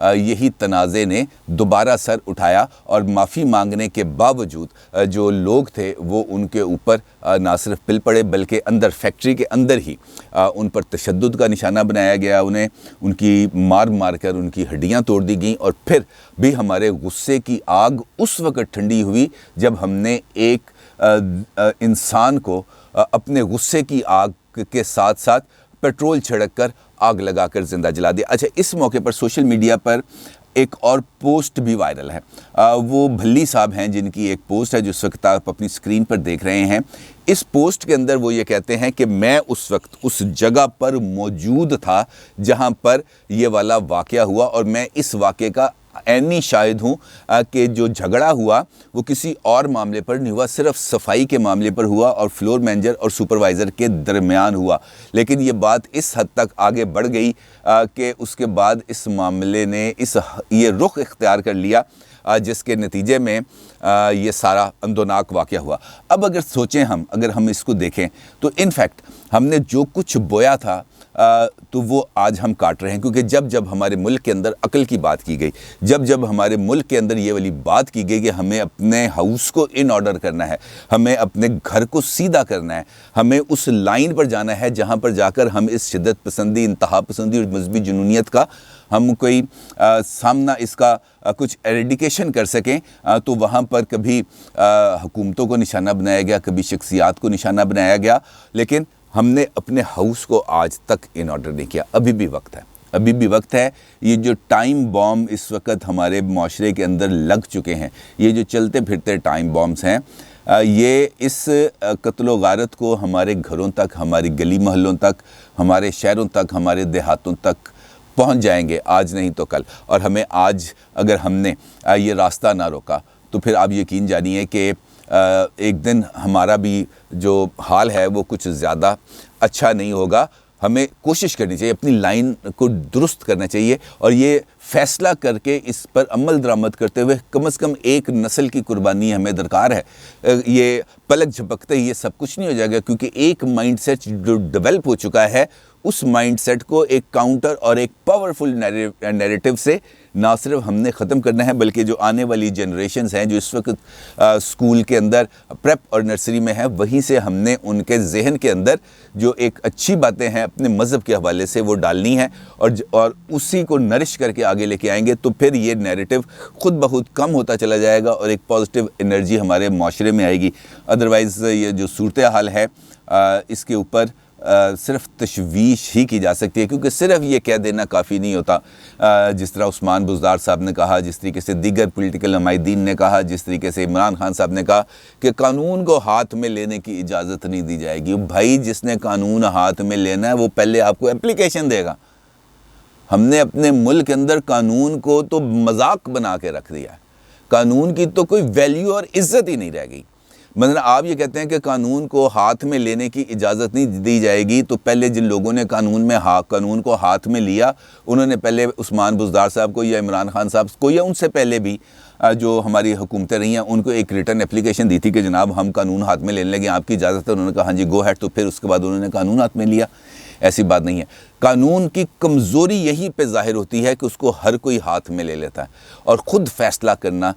یہی تنازع نے دوبارہ سر اٹھایا اور معافی مانگنے کے باوجود جو لوگ تھے وہ ان کے اوپر نہ صرف پل پڑے بلکہ اندر فیکٹری کے اندر ہی ان پر تشدد کا نشانہ بنایا گیا، انہیں ان کی مار کر ان کی ہڈیاں توڑ دی گئیں، اور پھر بھی ہمارے غصے کی آگ اس وقت ٹھنڈی ہوئی جب ہم نے ایک انسان کو اپنے غصے کی آگ کے ساتھ ساتھ پیٹرول چھڑک کر آگ لگا کر زندہ جلا دیا۔ اچھا، اس موقع پر سوشل میڈیا پر ایک اور پوسٹ بھی وائرل ہے، وہ بھلی صاحب ہیں جن کی ایک پوسٹ ہے جو اس وقت آپ اپنی سکرین پر دیکھ رہے ہیں۔ اس پوسٹ کے اندر وہ یہ کہتے ہیں کہ میں اس وقت اس جگہ پر موجود تھا جہاں پر یہ والا واقعہ ہوا، اور میں اس واقعے کا عینی شاہد ہوں کہ جو جھگڑا ہوا وہ کسی اور معاملے پر نہیں ہوا، صرف صفائی کے معاملے پر ہوا اور فلور مینیجر اور سپروائزر کے درمیان ہوا۔ لیکن یہ بات اس حد تک آگے بڑھ گئی کہ اس کے بعد اس معاملے نے یہ رخ اختیار کر لیا جس کے نتیجے میں یہ سارا اندوناک واقعہ ہوا۔ اب اگر سوچیں اگر ہم اس کو دیکھیں تو ان فیکٹ ہم نے جو کچھ بویا تھا تو وہ آج ہم کاٹ رہے ہیں، کیونکہ جب ہمارے ملک کے اندر عقل کی بات کی گئی، جب ہمارے ملک کے اندر یہ والی بات کی گئی کہ ہمیں اپنے ہاؤس کو ان آرڈر کرنا ہے، ہمیں اپنے گھر کو سیدھا کرنا ہے، ہمیں اس لائن پر جانا ہے جہاں پر جا کر ہم اس شدت پسندی، انتہا پسندی اور مذہبی جنونیت کا ہم کوئی سامنا اس کا کچھ ایریڈیکیشن کر سکیں، تو وہاں پر کبھی حکومتوں کو نشانہ بنایا گیا، کبھی شخصیات کو نشانہ بنایا گیا، لیکن ہم نے اپنے ہاؤس کو آج تک ان آرڈر نہیں کیا۔ ابھی بھی وقت ہے۔ یہ جو ٹائم بام اس وقت ہمارے معاشرے کے اندر لگ چکے ہیں، یہ جو چلتے پھرتے ٹائم بامز ہیں، یہ اس قتل و غارت کو ہمارے گھروں تک، ہماری گلی محلوں تک، ہمارے شہروں تک، ہمارے دیہاتوں تک پہنچ جائیں گے، آج نہیں تو کل۔ اور ہمیں آج اگر ہم نے یہ راستہ نہ روکا تو پھر آپ یقین جانیے کہ ایک دن ہمارا بھی جو حال ہے وہ کچھ زیادہ اچھا نہیں ہوگا۔ ہمیں کوشش کرنی چاہیے، اپنی لائن کو درست کرنا چاہیے، اور یہ فیصلہ کر کے اس پر عمل درآمد کرتے ہوئے کم از کم ایک نسل کی قربانی ہمیں درکار ہے۔ یہ پلک جھپکتے ہی یہ سب کچھ نہیں ہو جائے گا، کیونکہ ایک مائنڈ سیٹ جو ڈیولپ ہو چکا ہے، اس مائنڈ سیٹ کو ایک کاؤنٹر اور ایک پاورفل نیریٹو سے نہ صرف ہم نے ختم کرنا ہے، بلکہ جو آنے والی جنریشنز ہیں جو اس وقت اسکول کے اندر پریپ اور نرسری میں ہیں، وہیں سے ہم نے ان کے ذہن کے اندر جو ایک اچھی باتیں ہیں اپنے مذہب کے حوالے سے وہ ڈالنی ہیں، اور اسی کو نرش کر کے آگے لے کے آئیں گے، تو پھر یہ نیریٹو خود بخود کم ہوتا چلا جائے گا اور ایک پازیٹیو انرجی ہمارے معاشرے میں آئے گی۔ ادروائز یہ جو صورتحال ہے اس کے اوپر صرف تشویش ہی کی جا سکتی ہے، کیونکہ صرف یہ کہہ دینا کافی نہیں ہوتا۔ جس طرح عثمان بزدار صاحب نے کہا، جس طریقے سے دیگر پولیٹیکل نمائندین نے کہا، جس طریقے سے عمران خان صاحب نے کہا کہ قانون کو ہاتھ میں لینے کی اجازت نہیں دی جائے گی۔ بھائی، جس نے قانون ہاتھ میں لینا ہے وہ پہلے آپ کو اپلیکیشن دے گا۔ ہم نے اپنے ملک کے اندر قانون کو تو مذاق بنا کے رکھ دیا ہے، قانون کی تو کوئی ویلیو اور عزت ہی نہیں رہ گئی۔ مطلب آپ یہ کہتے ہیں کہ قانون کو ہاتھ میں لینے کی اجازت نہیں دی جائے گی، تو پہلے جن لوگوں نے قانون کو ہاتھ میں لیا، انہوں نے پہلے عثمان بزدار صاحب کو یا عمران خان صاحب کو یا ان سے پہلے بھی جو ہماری حکومتیں رہی ہیں ان کو ایک ریٹرن اپلیکیشن دی تھی کہ جناب ہم قانون ہاتھ میں لینے لگے، آپ کی اجازت ہے؟ انہوں نے کہا ہاں جی گو ہیڈ، تو پھر اس کے بعد انہوں نے قانون ہاتھ میں لیا۔ ایسی بات نہیں ہے۔ قانون کی کمزوری یہی پہ ظاہر ہوتی ہے کہ اس کو ہر کوئی ہاتھ میں لے لیتا ہے اور خود فیصلہ کرنا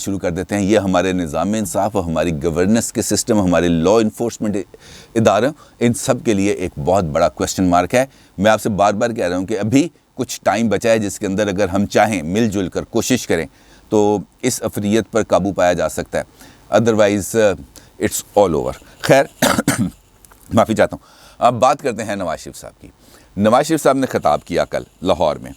شروع کر دیتے ہیں۔ یہ ہمارے نظام انصاف اور ہماری گورننس کے سسٹم، ہمارے لا انفورسمنٹ ادارے، ان سب کے لیے ایک بہت بڑا کویسچن مارک ہے۔ میں آپ سے بار بار کہہ رہا ہوں کہ ابھی کچھ ٹائم بچا ہے جس کے اندر اگر ہم چاہیں مل جل کر کوشش کریں تو اس افریت پر قابو پایا جا سکتا ہے، ادروائز اٹس آل اوور۔ خیر معافی چاہتا ہوں۔ اب بات کرتے ہیں نواز شریف صاحب کی۔ نواز شریف صاحب نے خطاب کیا کل لاہور میں،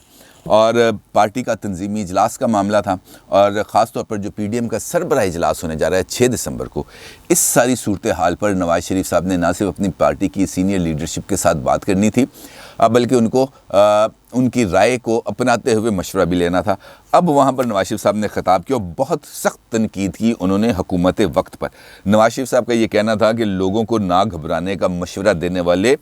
اور پارٹی کا تنظیمی اجلاس کا معاملہ تھا، اور خاص طور پر جو پی ڈی ایم کا سربراہ اجلاس ہونے جا رہا ہے 6 دسمبر کو، اس ساری صورتحال پر نواز شریف صاحب نے نہ صرف اپنی پارٹی کی سینئر لیڈرشپ کے ساتھ بات کرنی تھی، بلکہ ان کی رائے کو اپناتے ہوئے مشورہ بھی لینا تھا۔ اب وہاں پر نواز شریف صاحب نے خطاب کیا اور بہت سخت تنقید کی انہوں نے حکومت وقت پر۔ نواز شریف صاحب کا یہ کہنا تھا کہ لوگوں کو نہ گھبرانے کا مشورہ دینے والے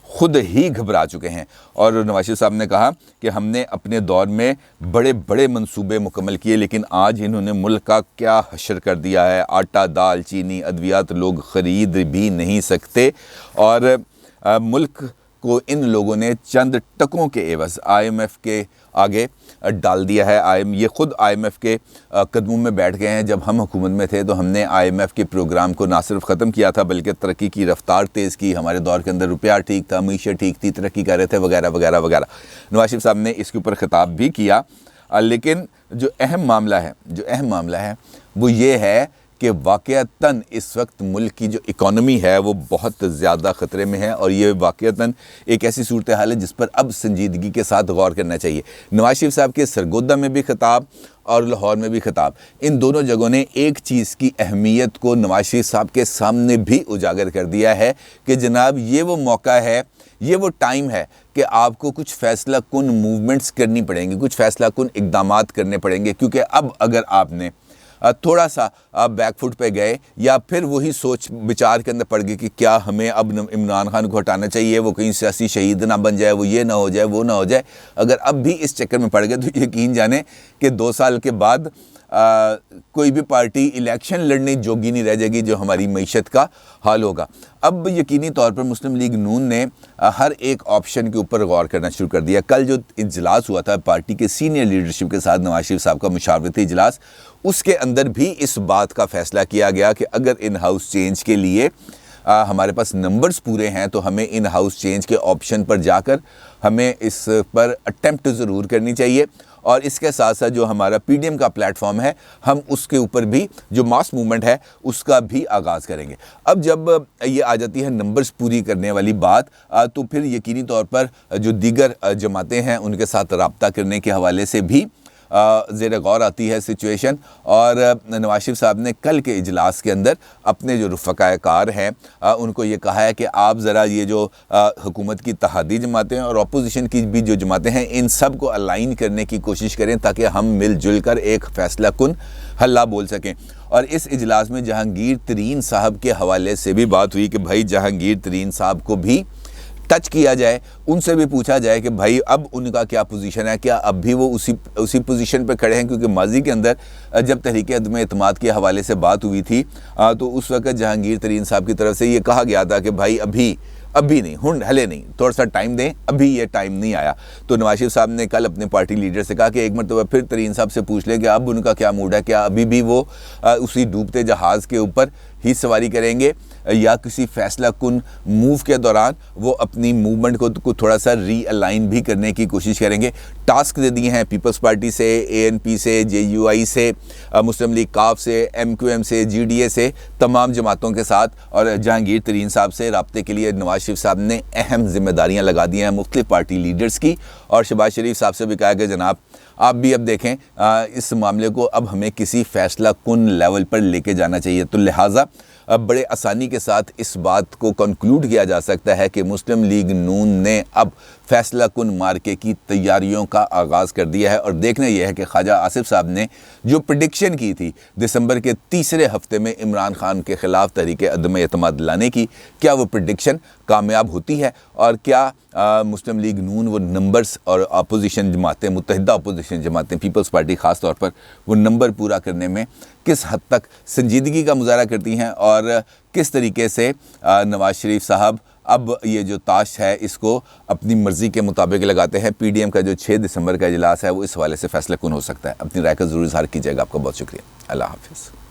خود ہی گھبرا چکے ہیں، اور نواز شریف صاحب نے کہا کہ ہم نے اپنے دور میں بڑے بڑے منصوبے مکمل کیے، لیکن آج انہوں نے ملک کا کیا حشر کر دیا ہے۔ آٹا، دال، چینی، ادویات لوگ خرید بھی نہیں سکتے، اور ملک کو ان لوگوں نے چند ٹکوں کے عوض آگے ڈال دیا ہے۔ یہ خود IMF کے قدموں میں بیٹھ گئے ہیں۔ جب ہم حکومت میں تھے تو ہم نے IMF کے پروگرام کو نہ صرف ختم کیا تھا بلکہ ترقی کی رفتار تیز کی۔ ہمارے دور کے اندر روپیہ ٹھیک تھا، معیشت ٹھیک تھی، ترقی کر رہے تھے وغیرہ وغیرہ وغیرہ۔ نواز شریف صاحب نے اس کے اوپر خطاب بھی کیا، لیکن جو اہم معاملہ ہے وہ یہ ہے کہ واقعتاً اس وقت ملک کی جو اکانومی ہے وہ بہت زیادہ خطرے میں ہے، اور یہ واقعتاً ایک ایسی صورتحال ہے جس پر اب سنجیدگی کے ساتھ غور کرنا چاہیے۔ نواز شریف صاحب کے سرگودا میں بھی خطاب اور لاہور میں بھی خطاب، ان دونوں جگہوں نے ایک چیز کی اہمیت کو نواز شریف صاحب کے سامنے بھی اجاگر کر دیا ہے کہ جناب یہ وہ موقع ہے، یہ وہ ٹائم ہے کہ آپ کو کچھ فیصلہ کن موومنٹس کرنی پڑیں گی، کچھ فیصلہ کن اقدامات کرنے پڑیں گے، کیونکہ اب اگر آپ نے تھوڑا سا بیک فٹ پہ گئے یا پھر وہی سوچ بچار کے اندر پڑ گئی کہ کیا ہمیں اب عمران خان کو ہٹانا چاہیے، وہ کہیں سیاسی شہید نہ بن جائے، وہ یہ نہ ہو جائے، وہ نہ ہو جائے، اگر اب بھی اس چکر میں پڑ گئے تو یقین جانیں کہ 2 سال کے بعد کوئی بھی پارٹی الیکشن لڑنے جوگی نہیں رہ جائے گی جو ہماری معیشت کا حال ہوگا۔ اب یقینی طور پر مسلم لیگ نون نے ہر ایک آپشن کے اوپر غور کرنا شروع کر دیا۔ کل جو اجلاس ہوا تھا پارٹی کے سینئر لیڈرشپ کے ساتھ، نواز شریف صاحب کا مشاورتی اجلاس، اس کے اندر بھی اس بات کا فیصلہ کیا گیا کہ اگر ان ہاؤس چینج کے لیے ہمارے پاس نمبرز پورے ہیں تو ہمیں ان ہاؤس چینج کے آپشن پر جا کر ہمیں اس پر اٹیمپٹ ضرور کرنی چاہیے، اور اس کے ساتھ ساتھ جو ہمارا PDM کا پلیٹ فارم ہے ہم اس کے اوپر بھی جو ماس موومنٹ ہے اس کا بھی آغاز کریں گے۔ اب جب یہ آ جاتی ہے نمبرز پوری کرنے والی بات، تو پھر یقینی طور پر جو دیگر جماعتیں ہیں ان کے ساتھ رابطہ کرنے کے حوالے سے بھی زیر غور آتی ہے سچویشن۔ اور نواز شریف صاحب نے کل کے اجلاس کے اندر اپنے جو رفقائے کار ہیں ان کو یہ کہا ہے کہ آپ ذرا یہ جو حکومت کی اتحادی جماعتیں اور اپوزیشن کی بھی جو جماعتیں ہیں ان سب کو الائن کرنے کی کوشش کریں تاکہ ہم مل جل کر ایک فیصلہ کن حلہ بول سکیں۔ اور اس اجلاس میں جہانگیر ترین صاحب کے حوالے سے بھی بات ہوئی کہ بھائی جہانگیر ترین صاحب کو بھی ٹچ کیا جائے، ان سے بھی پوچھا جائے کہ بھائی اب ان کا کیا پوزیشن ہے، کیا اب بھی وہ اسی پوزیشن پہ کھڑے ہیں، کیونکہ ماضی کے اندر جب تحریک عدم اعتماد کے حوالے سے بات ہوئی تھی تو اس وقت جہانگیر ترین صاحب کی طرف سے یہ کہا گیا تھا کہ بھائی ابھی نہیں، ہلے نہیں، تھوڑا سا ٹائم دیں، ابھی یہ ٹائم نہیں آیا۔ تو نواز شریف صاحب نے کل اپنے پارٹی لیڈر سے کہا کہ ایک مرتبہ پھر ترین صاحب سے پوچھ لیں کہ اب ان کا کیا موڈ ہے، کیا ابھی بھی وہ اسی ڈوبتے جہاز کے اوپر ہی سواری کریں گے یا کسی فیصلہ کن موو کے دوران وہ اپنی موومنٹ کو تھوڑا سا ری الائن بھی کرنے کی کوشش کریں گے۔ ٹاسک دے دیے ہیں پیپلز پارٹی سے، ANP سے، JUI سے، مسلم لیگ کاف سے، MQM سے، GDA سے، تمام جماعتوں کے ساتھ اور جہانگیر ترین صاحب سے رابطے کے لیے نواز شریف صاحب نے اہم ذمہ داریاں لگا دی ہیں مختلف پارٹی لیڈرز کی، اور شہباز شریف صاحب سے بھی کہا کہ جناب آپ بھی اب دیکھیں اس معاملے کو اب ہمیں کسی فیصلہ کن لیول پر لے کے جانا چاہیے۔ تو لہٰذا بڑے آسانی کے ساتھ اس بات کو کنکلوڈ کیا جا سکتا ہے کہ مسلم لیگ نون نے اب فیصلہ کن مارکے کی تیاریوں کا آغاز کر دیا ہے، اور دیکھنا یہ ہے کہ خواجہ آصف صاحب نے جو پریڈکشن کی تھی دسمبر کے تیسرے ہفتے میں عمران خان کے خلاف تحریک عدم اعتماد لانے کی، کیا وہ پریڈکشن کامیاب ہوتی ہے، اور کیا مسلم لیگ نون وہ نمبرز اور اپوزیشن جماعتیں، متحدہ اپوزیشن جماعتیں، پیپلز پارٹی خاص طور پر وہ نمبر پورا کرنے میں کس حد تک سنجیدگی کا مظاہرہ کرتی ہیں، اور کس طریقے سے نواز شریف صاحب اب یہ جو تاش ہے اس کو اپنی مرضی کے مطابق لگاتے ہیں۔ PDM کا جو 6 دسمبر کا اجلاس ہے وہ اس حوالے سے فیصلہ کن ہو سکتا ہے۔ اپنی رائے کا ضرور اظہار کیجیے گا۔ آپ کا بہت شکریہ۔ اللہ حافظ۔